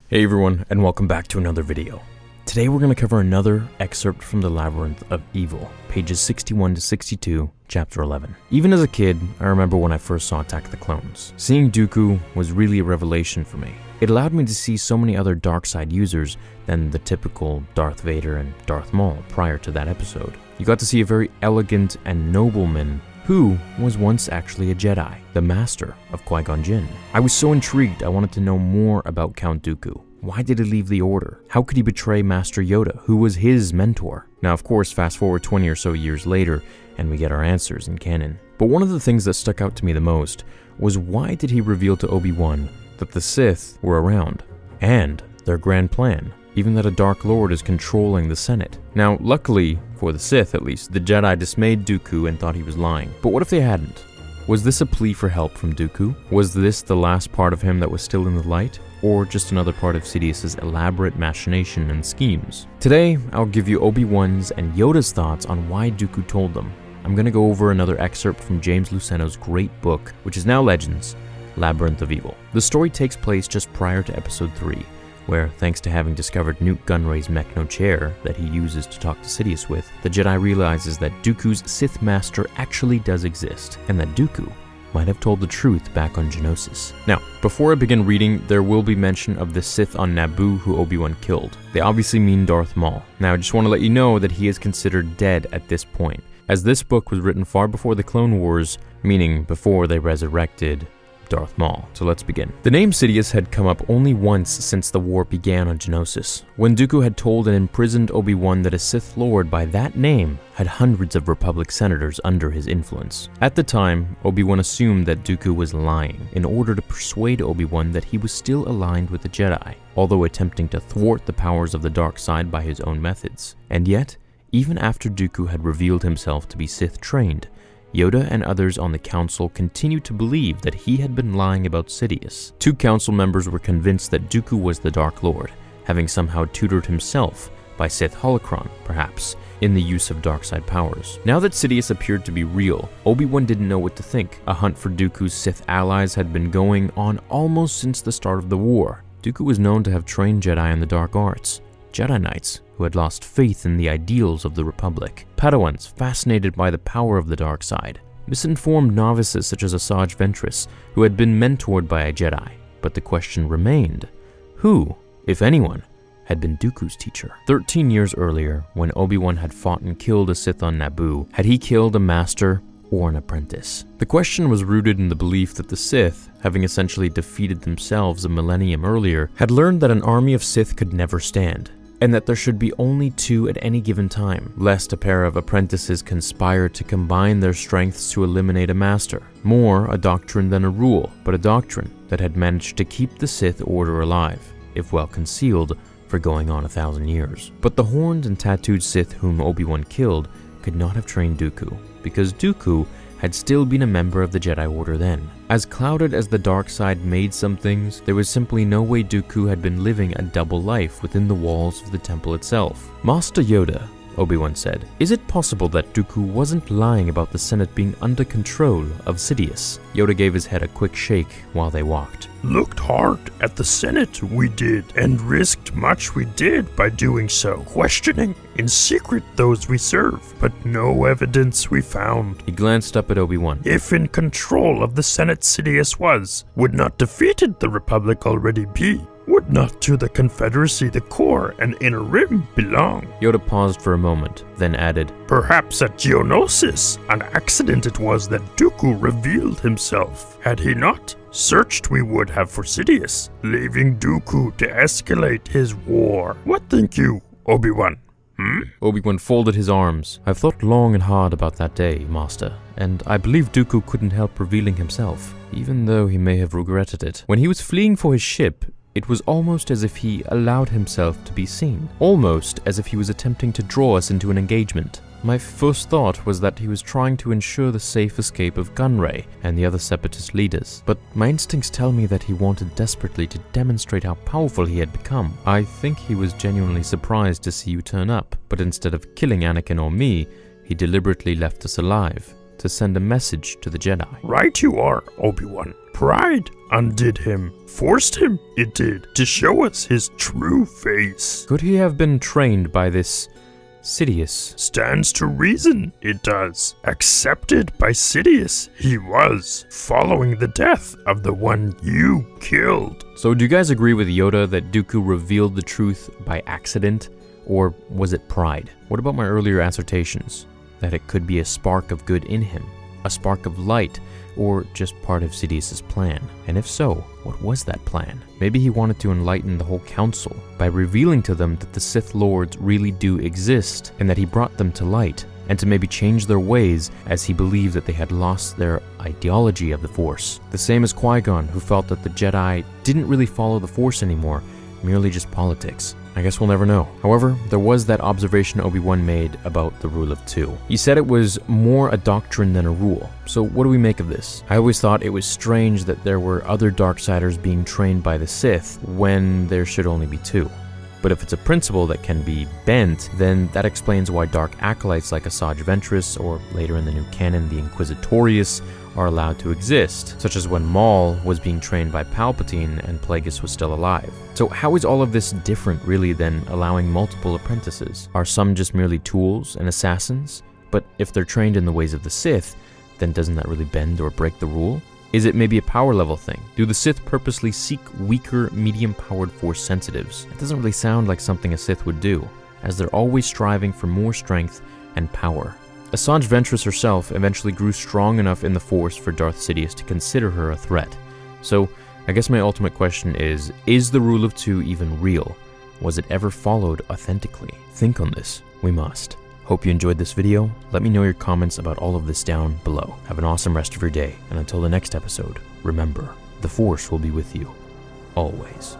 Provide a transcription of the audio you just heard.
Hey everyone, and welcome back to another video. Today we're going to cover another excerpt from the Labyrinth of Evil, pages 61 to 62, chapter 11. Even as a kid, I remember when I first saw Attack of the Clones. Seeing Dooku was really a revelation for me. It allowed me to see so many other dark side users than the typical Darth Vader and Darth Maul prior to that episode. You got to see a very elegant and nobleman who was once actually a Jedi, the master of Qui-Gon Jinn. I was so intrigued I wanted to know more about Count Dooku. Why did he leave the Order? How could he betray Master Yoda, who was his mentor? Now of course, fast forward 20 or so years later, and we get our answers in canon. But one of the things that stuck out to me the most was why did he reveal to Obi-Wan that the Sith were around, and their grand plan, even that a Dark Lord is controlling the Senate. Now, luckily, for the Sith at least, the Jedi dismayed Dooku and thought he was lying. But what if they hadn't? Was this a plea for help from Dooku? Was this the last part of him that was still in the light? Or just another part of Sidious's elaborate machination and schemes? Today, I'll give you Obi-Wan's and Yoda's thoughts on why Dooku told them. I'm gonna go over another excerpt from James Luceno's great book, which is now Legends, Labyrinth of Evil. The story takes place just prior to Episode 3, where, thanks to having discovered Newt Gunray's Mechno chair that he uses to talk to Sidious with, the Jedi realizes that Dooku's Sith Master actually does exist, and that Dooku might have told the truth back on Geonosis. Now, before I begin reading, there will be mention of the Sith on Naboo who Obi-Wan killed. They obviously mean Darth Maul. Now, I just want to let you know that he is considered dead at this point, as this book was written far before the Clone Wars, meaning before they resurrected Darth Maul. So let's begin. The name Sidious had come up only once since the war began on Geonosis, when Dooku had told an imprisoned Obi-Wan that a Sith Lord by that name had hundreds of Republic senators under his influence. At the time, Obi-Wan assumed that Dooku was lying in order to persuade Obi-Wan that he was still aligned with the Jedi, although attempting to thwart the powers of the dark side by his own methods. And yet, even after Dooku had revealed himself to be Sith trained, Yoda and others on the council continued to believe that he had been lying about Sidious. Two council members were convinced that Dooku was the Dark Lord, having somehow tutored himself by Sith holocron, perhaps, in the use of dark side powers. Now that Sidious appeared to be real, Obi-Wan didn't know what to think. A hunt for Dooku's Sith allies had been going on almost since the start of the war. Dooku was known to have trained Jedi in the dark arts, Jedi Knights who had lost faith in the ideals of the Republic, Padawans fascinated by the power of the dark side, misinformed novices such as Asajj Ventress who had been mentored by a Jedi. But the question remained, who, if anyone, had been Dooku's teacher? 13 years earlier, when Obi-Wan had fought and killed a Sith on Naboo, had he killed a master or an apprentice? The question was rooted in the belief that the Sith, having essentially defeated themselves a millennium earlier, had learned that an army of Sith could never stand, and that there should be only two at any given time, lest a pair of apprentices conspire to combine their strengths to eliminate a master. More a doctrine than a rule, but a doctrine that had managed to keep the Sith Order alive, if well concealed, for going on 1,000 years. But the horned and tattooed Sith whom Obi-Wan killed could not have trained Dooku, because Dooku had still been a member of the Jedi Order then. As clouded as the dark side made some things, there was simply no way Dooku had been living a double life within the walls of the temple itself. Master Yoda, Obi-Wan said, is it possible that Dooku wasn't lying about the Senate being under control of Sidious? Yoda gave his head a quick shake while they walked. Looked hard at the Senate, we did, and risked much we did by doing so, questioning in secret those we serve, but no evidence we found. He glanced up at Obi-Wan. If in control of the Senate Sidious was, would not defeated the Republic already be? Would not to the Confederacy the core and inner rim belong? Yoda paused for a moment, then added, Perhaps at Geonosis, an accident it was that Dooku revealed himself. Had he not, searched we would have for Sidious, leaving Dooku to escalate his war. What think you, Obi-Wan? Obi-Wan folded his arms. I've thought long and hard about that day, Master, and I believe Dooku couldn't help revealing himself, even though he may have regretted it. When he was fleeing for his ship, it was almost as if he allowed himself to be seen, almost as if he was attempting to draw us into an engagement. My first thought was that he was trying to ensure the safe escape of Gunray and the other Separatist leaders, but my instincts tell me that he wanted desperately to demonstrate how powerful he had become. I think he was genuinely surprised to see you turn up, but instead of killing Anakin or me, he deliberately left us alive to send a message to the Jedi. Right you are, Obi-Wan. Pride undid him, forced him, it did, to show us his true face. Could he have been trained by this Sidious? Stands to reason, it does. Accepted by Sidious, he was, following the death of the one you killed. So do you guys agree with Yoda that Dooku revealed the truth by accident, or was it pride? What about my earlier assertions, that it could be a spark of good in him, a spark of light, or just part of Sidious's plan? And if so, what was that plan? Maybe he wanted to enlighten the whole council by revealing to them that the Sith Lords really do exist and that he brought them to light, and to maybe change their ways as he believed that they had lost their ideology of the Force. The same as Qui-Gon, who felt that the Jedi didn't really follow the Force anymore, merely just politics. I guess we'll never know. However, there was that observation Obi-Wan made about the Rule of Two. He said it was more a doctrine than a rule. So what do we make of this? I always thought it was strange that there were other Darksiders being trained by the Sith when there should only be two. But if it's a principle that can be bent, then that explains why dark acolytes like Asajj Ventress, or later in the new canon the Inquisitorius, are allowed to exist, such as when Maul was being trained by Palpatine and Plagueis was still alive. So how is all of this different really than allowing multiple apprentices? Are some just merely tools and assassins? But if they're trained in the ways of the Sith, then doesn't that really bend or break the rule? Is it maybe a power level thing? Do the Sith purposely seek weaker, medium-powered Force sensitives? It doesn't really sound like something a Sith would do, as they're always striving for more strength and power. Asajj Ventress herself eventually grew strong enough in the Force for Darth Sidious to consider her a threat. So, I guess my ultimate question is the Rule of Two even real? Was it ever followed authentically? Think on this. We must. Hope you enjoyed this video. Let me know your comments about all of this down below. Have an awesome rest of your day, and until the next episode, remember, the Force will be with you, always.